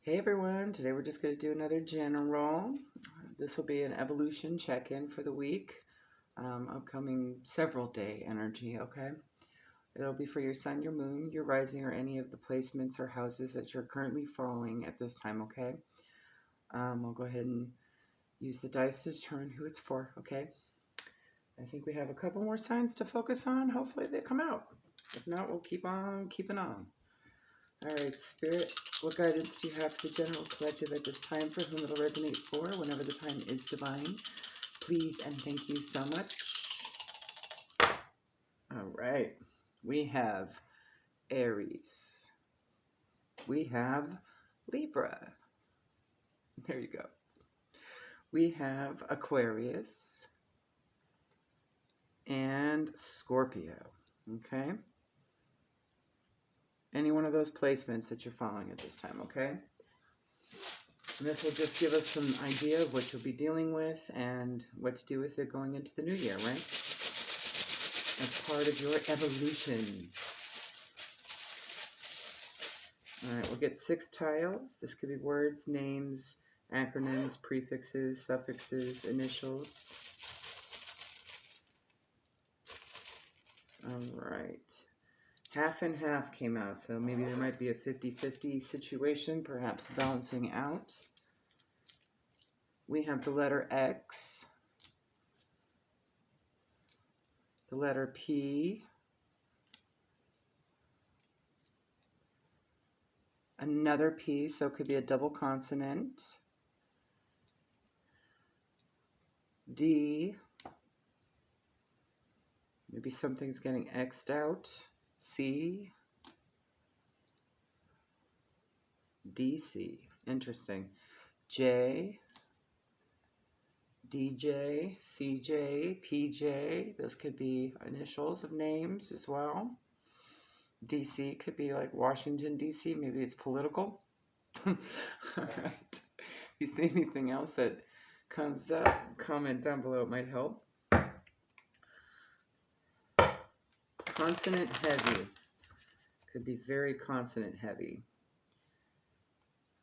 Hey everyone, today we're just going to do another general. This will be an evolution check-in for the week, upcoming several day energy, okay? It'll be for your sun, your moon, your rising, or any of the placements or houses that you're currently following at this time, okay? I'll go ahead and use the dice to determine who it's for, okay? I think we have a couple more signs to focus on. Hopefully they come out. If not, we'll keep on keeping on. All right, Spirit, what guidance do you have for the general collective at this time, for whom it'll resonate for, whenever the time is divine? Please and thank you so much. All right, we have Aries. We have Libra. There you go. We have Aquarius and Scorpio, okay? Any one of those placements that you're following at this time, okay? And this will just give us some idea of what you'll be dealing with and what to do with it going into the new year, right? As part of your evolution. All right, we'll get 6 tiles. This could be words, names, acronyms, prefixes, suffixes, initials. All right. Half and half came out, so maybe there might be a 50-50 situation, perhaps balancing out. We have the letter X, the letter P, another P, so it could be a double consonant, D, maybe something's getting X'd out, C, DC, interesting, J, DJ, CJ, PJ, those could be initials of names as well. DC could be like Washington, DC, maybe it's political. All right. If you see anything else that comes up, comment down below, it might help. Consonant heavy. Could be very consonant heavy.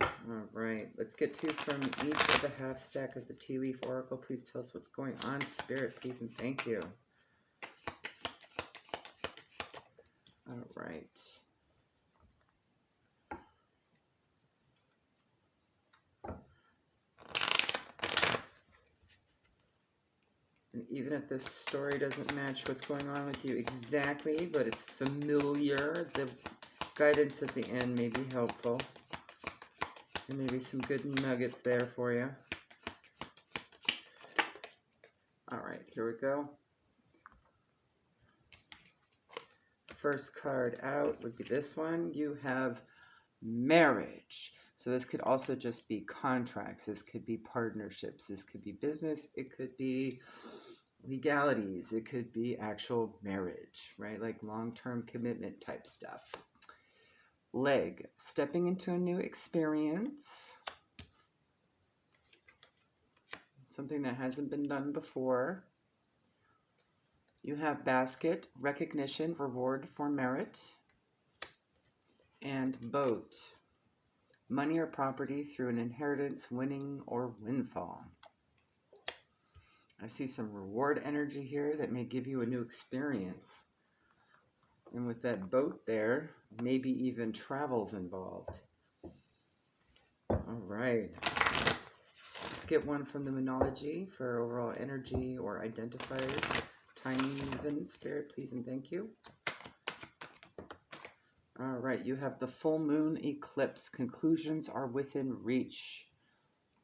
All right, let's get 2 from each of the half stack of the tea leaf oracle. Please tell us what's going on, Spirit, please, and thank you. All right. And even if this story doesn't match what's going on with you exactly, but it's familiar, the guidance at the end may be helpful. There may be some good nuggets there for you. All right, here we go. First card out would be this one. You have marriage. So this could also just be contracts. This could be partnerships. This could be business. It could be legalities. It could be actual marriage, right? Like long-term commitment type stuff. Leg, stepping into a new experience. Something that hasn't been done before. You have basket, recognition, reward for merit. And boat, money or property through an inheritance, winning, or windfall. I see some reward energy here that may give you a new experience. And with that boat there, maybe even travel's involved. All right. Let's get one from the Moonology for overall energy or identifiers. Timing even, Spirit, please and thank you. All right, you have the full moon eclipse. Conclusions are within reach.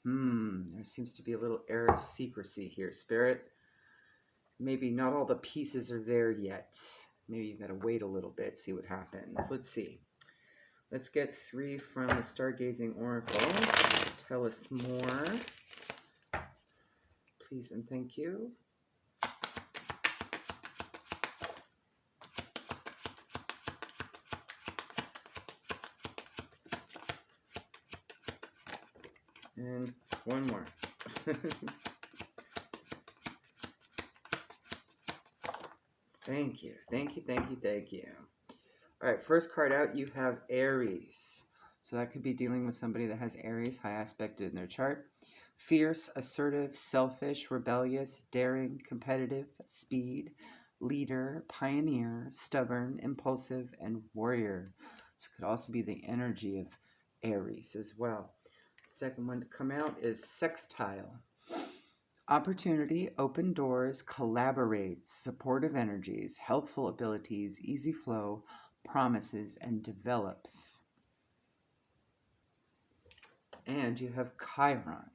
There seems to be a little air of secrecy here, Spirit. Maybe not all the pieces are there yet. Maybe you got to wait a little bit, see what happens. Let's see. Let's get 3 from the Stargazing Oracle. Tell us more. Please and thank you. And one more. Thank you. Thank you, thank you, thank you. All right, first card out, you have Aries. So that could be dealing with somebody that has Aries high aspected in their chart. Fierce, assertive, selfish, rebellious, daring, competitive, speed, leader, pioneer, stubborn, impulsive, and warrior. So it could also be the energy of Aries as well. Second one to come out is sextile. Opportunity, open doors, collaborates, supportive energies, helpful abilities, easy flow, promises, and develops. And you have Chiron.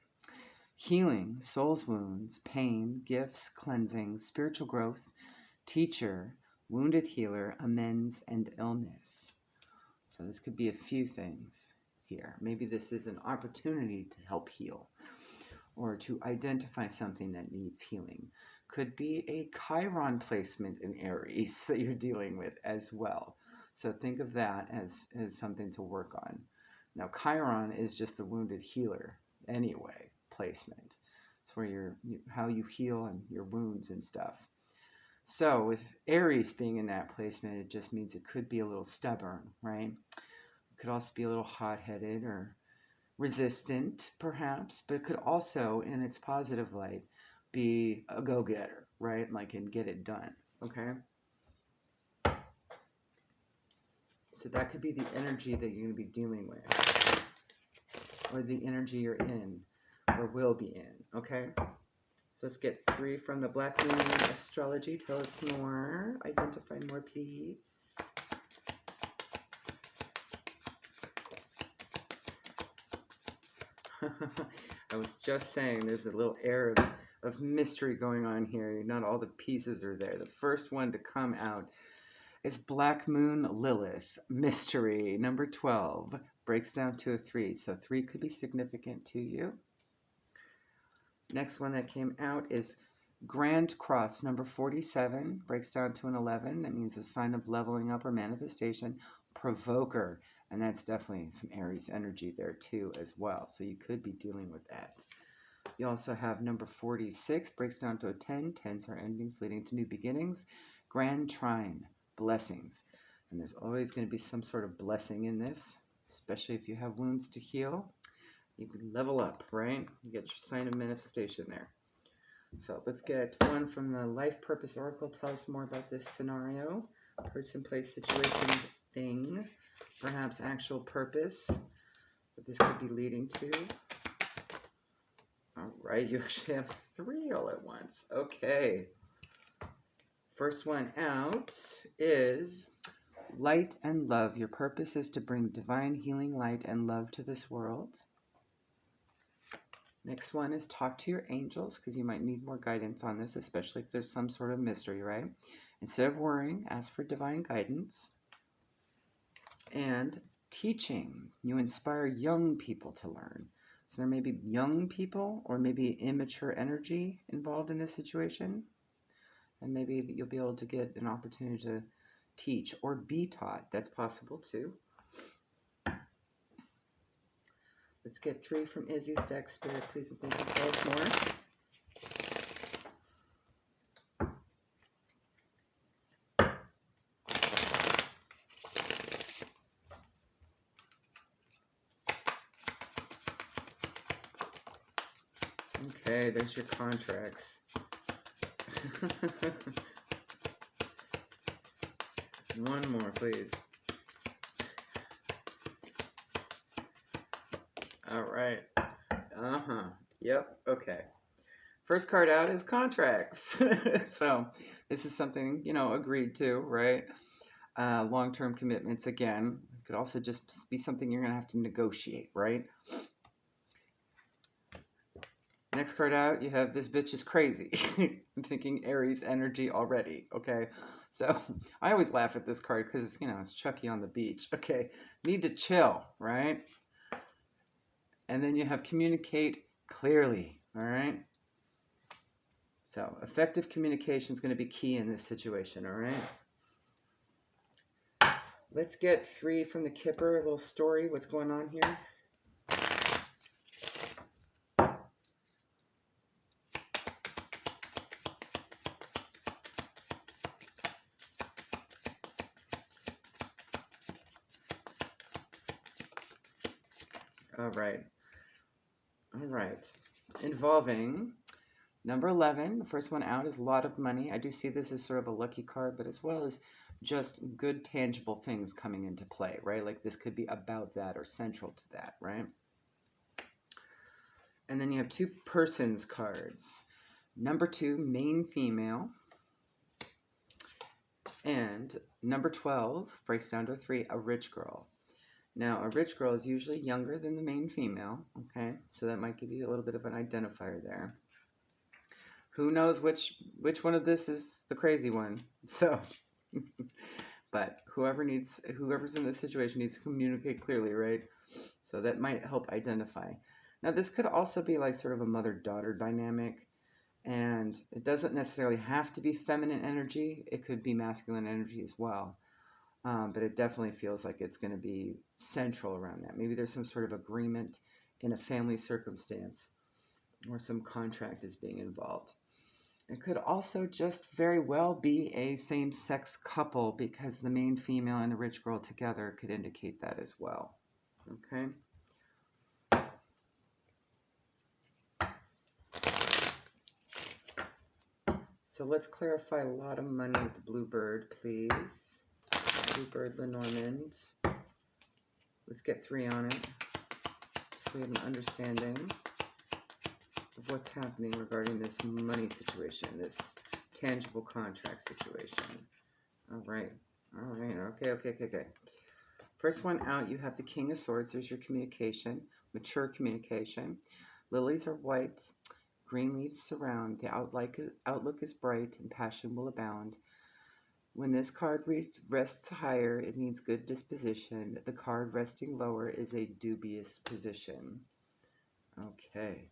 Healing, soul's wounds, pain, gifts, cleansing, spiritual growth, teacher, wounded healer, amends, and illness. So this could be a few things here. Maybe this is an opportunity to help heal or to identify something that needs healing. Could be a Chiron placement in Aries that you're dealing with as well. So think of that as something to work on. Now, Chiron is just the wounded healer anyway placement. It's where how you heal and your wounds and stuff. So with Aries being in that placement, it just means it could be a little stubborn, right? It could also be a little hot-headed or resistant, perhaps, but it could also, in its positive light, be a go-getter, right? Like, and get it done, okay? So that could be the energy that you're going to be dealing with, or the energy you're in, or will be in, okay? So let's get 3 from the Black Moon astrology. Tell us more. Identify more, please. I was just saying there's a little air of mystery going on here. Not all the pieces are there. The first one to come out is Black Moon Lilith, mystery, number 12. Breaks down to a 3. So 3 could be significant to you. Next one that came out is Grand Cross, number 47. Breaks down to an 11. That means a sign of leveling up or manifestation. Provoker. And that's definitely some Aries energy there too as well. So you could be dealing with that. You also have number 46, breaks down to a 10. 10s are endings leading to new beginnings. Grand Trine, blessings. And there's always going to be some sort of blessing in this, especially if you have wounds to heal. You can level up, right? You get your sign of manifestation there. So let's get one from the Life Purpose Oracle. Tell us more about this scenario. Person, place, situation, thing. Perhaps actual purpose that this could be leading to. All right, you actually have 3 all at once. Okay. First one out is light and love. Your purpose is to bring divine healing light and love to this world. Next one is talk to your angels, because you might need more guidance on this, especially if there's some sort of mystery, right? Instead of worrying, ask for divine guidance. And teaching. You inspire young people to learn. So there may be young people or maybe immature energy involved in this situation. And maybe you'll be able to get an opportunity to teach or be taught. That's possible too. Let's get 3 from Izzy's deck. Spirit, please and thank you. Tell us more. Okay, there's your contracts. One more, please. All right. Yep. Okay. First card out is contracts. So this is something, agreed to, right? Long-term commitments, again. It could also just be something you're going to have to negotiate, right? Next card out, you have this bitch is crazy. I'm thinking Aries energy already, okay? So I always laugh at this card because, it's Chucky on the beach. Okay, need to chill, right? And then you have communicate clearly, all right? So effective communication is going to be key in this situation, all right? Let's get 3 from the Kipper, a little story, what's going on here. All right. All right. Involving number 11, the first one out is a lot of money. I do see this as sort of a lucky card, but as well as just good tangible things coming into play, right? Like this could be about that or central to that, right? And then you have two persons cards. Number 2, main female. And number 12 breaks down to 3, a rich girl. Now, a rich girl is usually younger than the main female, okay? So that might give you a little bit of an identifier there. Who knows which one of this is the crazy one? So, but whoever's in this situation needs to communicate clearly, right? So that might help identify. Now, this could also be like sort of a mother-daughter dynamic, and it doesn't necessarily have to be feminine energy. It could be masculine energy as well. But it definitely feels like it's going to be central around that. Maybe there's some sort of agreement in a family circumstance or some contract is being involved. It could also just very well be a same-sex couple because the main female and the rich girl together could indicate that as well. Okay? So let's clarify a lot of money with the Bluebird, please. Bluebird Lenormand. Let's get 3 on it, just so we have an understanding of what's happening regarding this money situation, this tangible contract situation. All right, okay. First one out, you have the King of Swords. There's your communication, mature communication. Lilies are white, green leaves surround. The outlook is bright, and passion will abound. When this card rests higher, it means good disposition. The card resting lower is a dubious position. Okay.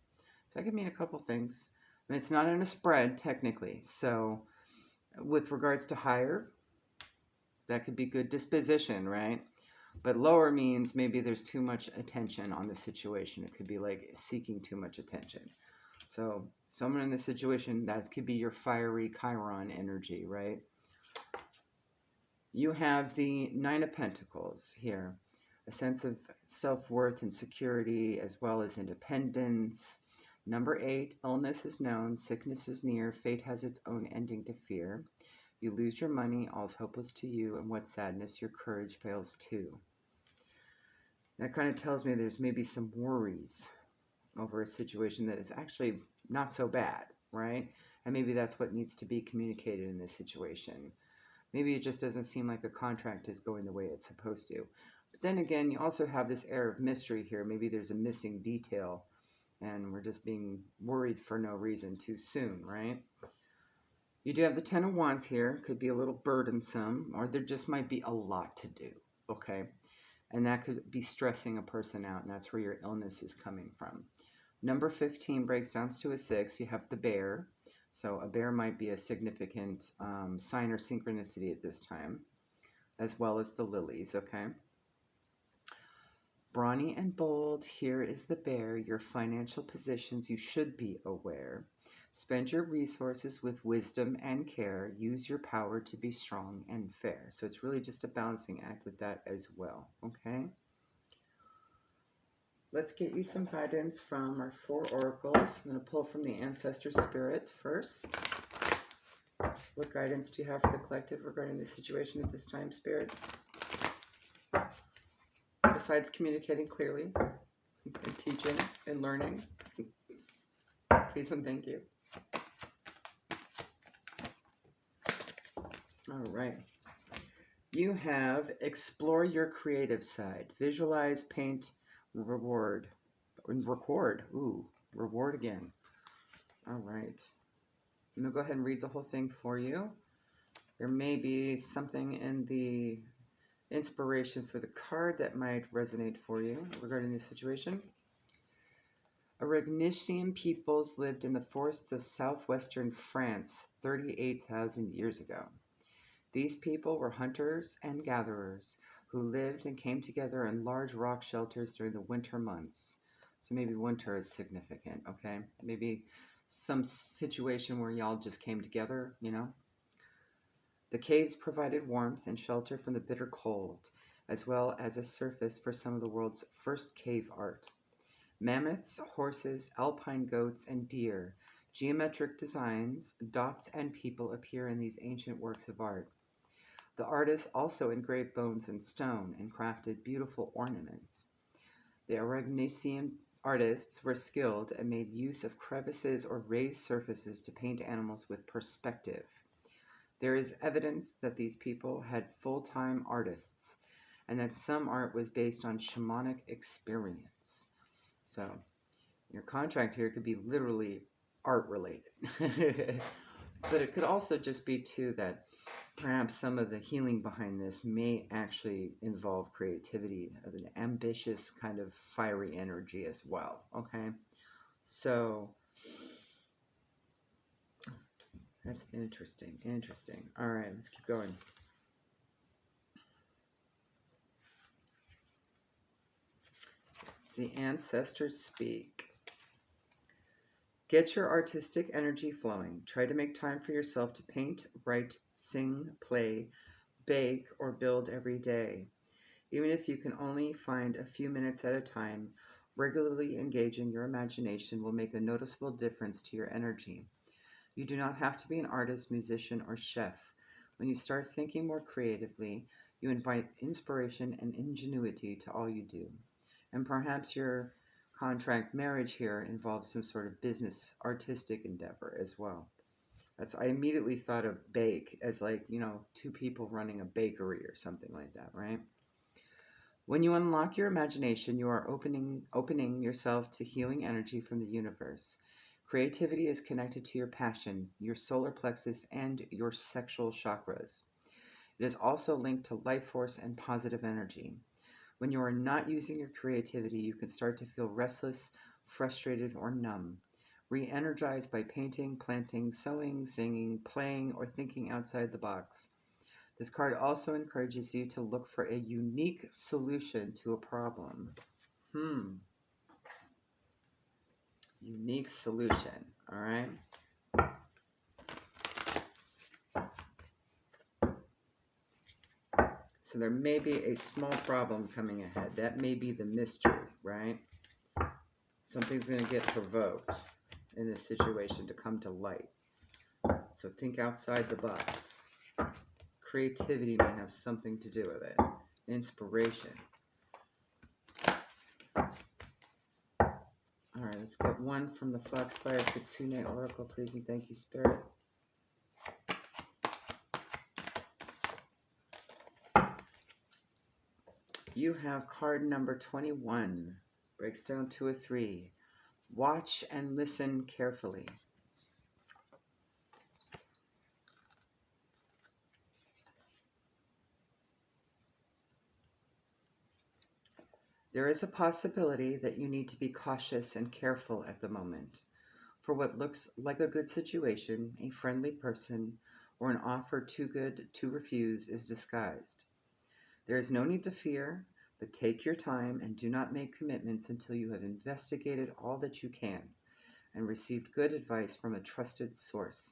So that could mean a couple things. I mean, it's not in a spread, technically. So with regards to higher, that could be good disposition, right? But lower means maybe there's too much attention on the situation. It could be like seeking too much attention. So someone in this situation, that could be your fiery Chiron energy, right? You have the 9 of Pentacles here, a sense of self-worth and security as well as independence. Number 8, illness is known, sickness is near, fate has its own ending to fear. You lose your money, all's hopeless to you, and what sadness, your courage fails too. That kind of tells me there's maybe some worries over a situation that is actually not so bad, right? And maybe that's what needs to be communicated in this situation. Maybe it just doesn't seem like the contract is going the way it's supposed to. But then again, you also have this air of mystery here. Maybe there's a missing detail and we're just being worried for no reason too soon, right? You do have the 10 of Wands here. Could be a little burdensome, or there just might be a lot to do, okay? And that could be stressing a person out, and that's where your illness is coming from. Number 15 breaks down to a 6. You have the bear. So a bear might be a significant sign or synchronicity at this time, as well as the lilies, okay? Brawny and bold, here is the bear. Your financial positions, you should be aware. Spend your resources with wisdom and care. Use your power to be strong and fair. So it's really just a balancing act with that as well, okay? Let's get you some guidance from our 4 oracles. I'm going to pull from the Ancestor Spirit first. What guidance do you have for the collective regarding the situation at this time, Spirit? Besides communicating clearly and teaching and learning. Please and thank you. All right. You have explore your creative side. Visualize, paint, reward. Record. Ooh, reward again. All right. I'm going to go ahead and read the whole thing for you. There may be something in the inspiration for the card that might resonate for you regarding this situation. Aurignician peoples lived in the forests of southwestern France 38,000 years ago. These people were hunters and gatherers who lived and came together in large rock shelters during the winter months. So maybe winter is significant, okay? Maybe some situation where y'all just came together, you know? The caves provided warmth and shelter from the bitter cold, as well as a surface for some of the world's first cave art. Mammoths, horses, alpine goats, and deer, geometric designs, dots, and people appear in these ancient works of art. The artists also engraved bones in stone and crafted beautiful ornaments. The Aurignacian artists were skilled and made use of crevices or raised surfaces to paint animals with perspective. There is evidence that these people had full time artists and that some art was based on shamanic experience. So, your contract here could be literally art related. But it could also just be, too, that perhaps some of the healing behind this may actually involve creativity of an ambitious kind of fiery energy as well. Okay, so that's interesting. Interesting. All right, let's keep going. The ancestors speak. Get your artistic energy flowing. Try to make time for yourself to paint, write, sing, play, bake, or build every day. Even if you can only find a few minutes at a time, regularly engaging your imagination will make a noticeable difference to your energy. You do not have to be an artist, musician, or chef. When you start thinking more creatively, you invite inspiration and ingenuity to all you do. And perhaps your contract marriage here involves some sort of business artistic endeavor as well. I immediately thought of bake as, like, two people running a bakery or something like that, right? When you unlock your imagination, you are opening yourself to healing energy from the universe. Creativity is connected to your passion, your solar plexus, and your sexual chakras. It is also linked to life force and positive energy. When you are not using your creativity, you can start to feel restless, frustrated, or numb. Re energized by painting, planting, sewing, singing, playing, or thinking outside the box. This card also encourages you to look for a unique solution to a problem. Unique solution. All right. So there may be a small problem coming ahead. That may be the mystery, right? Something's going to get provoked in this situation to come to light. So think outside the box. Creativity may have something to do with it. Inspiration. All right, let's get one from the Foxfire Kitsune Oracle, please, and thank you, Spirit. You have card number 21. Breaks down to a 3. Watch and listen carefully. There is a possibility that you need to be cautious and careful at the moment. For what looks like a good situation, a friendly person, or an offer too good to refuse is disguised. There is no need to fear, but take your time and do not make commitments until you have investigated all that you can and received good advice from a trusted source.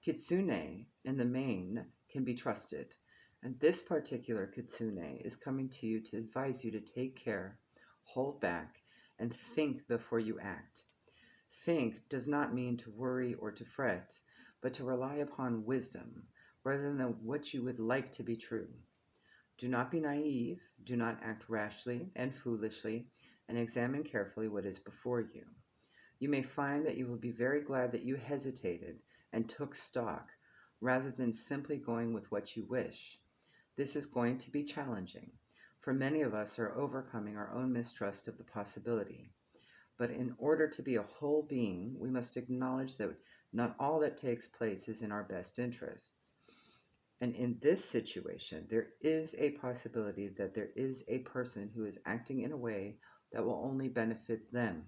Kitsune, in the main, can be trusted, and this particular kitsune is coming to you to advise you to take care, hold back, and think before you act. Think does not mean to worry or to fret, but to rely upon wisdom rather than what you would like to be true. Do not be naive, do not act rashly and foolishly, and examine carefully what is before you. You may find that you will be very glad that you hesitated and took stock, rather than simply going with what you wish. This is going to be challenging, for many of us are overcoming our own mistrust of the possibility. But in order to be a whole being, we must acknowledge that not all that takes place is in our best interests. And in this situation, there is a possibility that there is a person who is acting in a way that will only benefit them,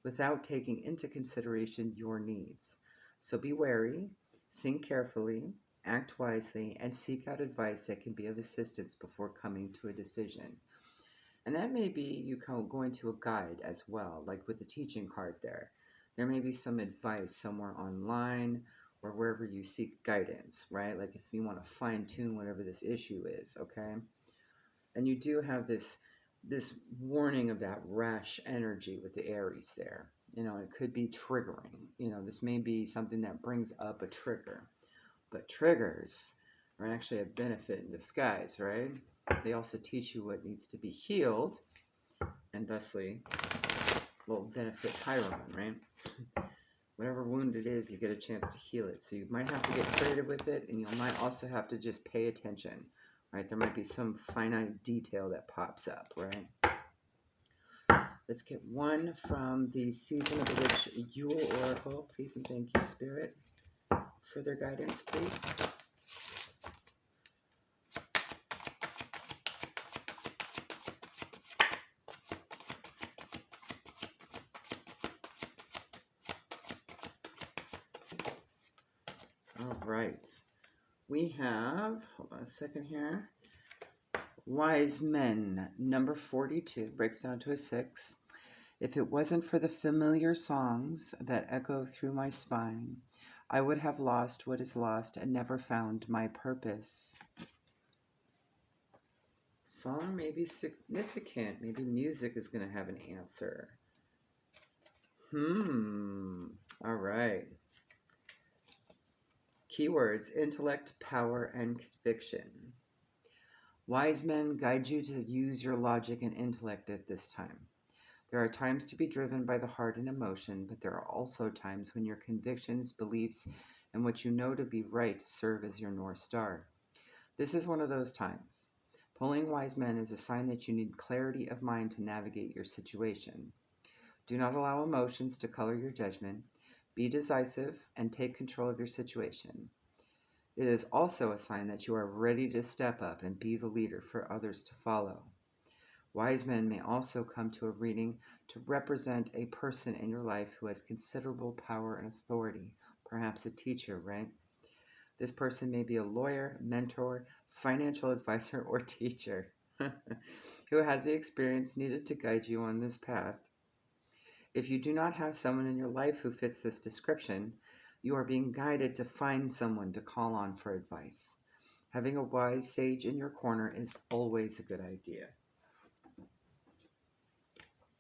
without taking into consideration your needs. So be wary, think carefully, act wisely, and seek out advice that can be of assistance before coming to a decision. And that may be you going to a guide as well, like with the teaching card there. There may be some advice somewhere online or wherever you seek guidance, right? Like if you want to fine tune whatever this issue is, okay? And you do have this this warning of that rash energy with the Aries there. It could be triggering. This may be something that brings up a trigger. But triggers are actually a benefit in disguise, right? They also teach you what needs to be healed, and thusly will benefit Chiron, right? Whatever wound it is, you get a chance to heal it. So you might have to get creative with it, and you might also have to just pay attention, right? There might be some finite detail that pops up, right? Let's get one from the Season of the Witch Yule Oracle. Please and thank you, Spirit. Further guidance, please. All right. We have, hold on a second here, Wise Men, number 42, breaks down to a 6. If it wasn't for the familiar songs that echo through my spine, I would have lost what is lost and never found my purpose. Song may be significant. Maybe music is going to have an answer. All right. Keywords: intellect, power, and conviction. Wise men guide you to use your logic and intellect at this time. There are times to be driven by the heart and emotion, but there are also times when your convictions, beliefs, and what you know to be right serve as your North Star. This is one of those times. Pulling wise men is a sign that you need clarity of mind to navigate your situation. Do not allow emotions to color your judgment. Be decisive and take control of your situation. It is also a sign that you are ready to step up and be the leader for others to follow. Wise men may also come to a reading to represent a person in your life who has considerable power and authority, perhaps a teacher, right? This person may be a lawyer, mentor, financial advisor, or teacher who has the experience needed to guide you on this path. If you do not have someone in your life who fits this description, you are being guided to find someone to call on for advice. Having a wise sage in your corner is always a good idea.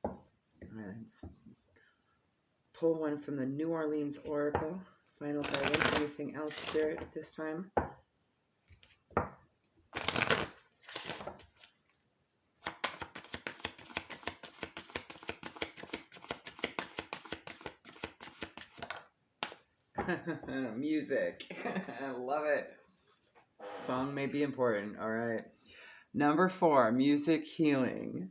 All right, let's pull one from the New Orleans Oracle. Final guidance. Anything else, Spirit, at this time? Music. I love it. Song may be important. All right. Number 4, music healing.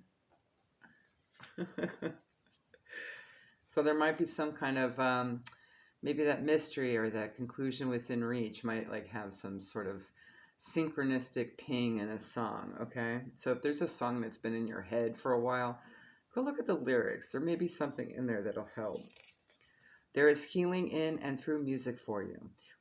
So there might be some kind of maybe that mystery or that conclusion within reach might like have some sort of synchronistic ping in a song. Okay, so if there's a song that's been in your head for a while, go look at the lyrics. There may be something in there that'll help. There is healing in and through music for you.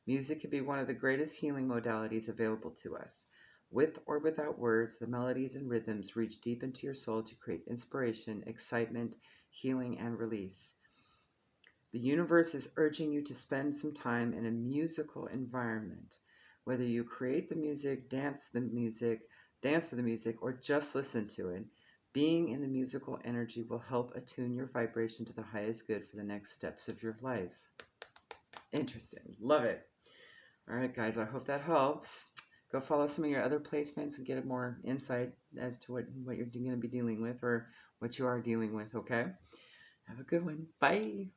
Music can be one of the greatest healing modalities available to us. With or without words, the melodies and rhythms reach deep into your soul to create inspiration, excitement, healing, and release. The universe is urging you to spend some time in a musical environment. Whether you create the music, dance to the music, or just listen to it, being in the musical energy will help attune your vibration to the highest good for the next steps of your life. Interesting. Love it. All right, guys, I hope that helps. Go follow some of your other placements and get more insight as to what you're going to be dealing with or what you are dealing with, okay? Have a good one. Bye.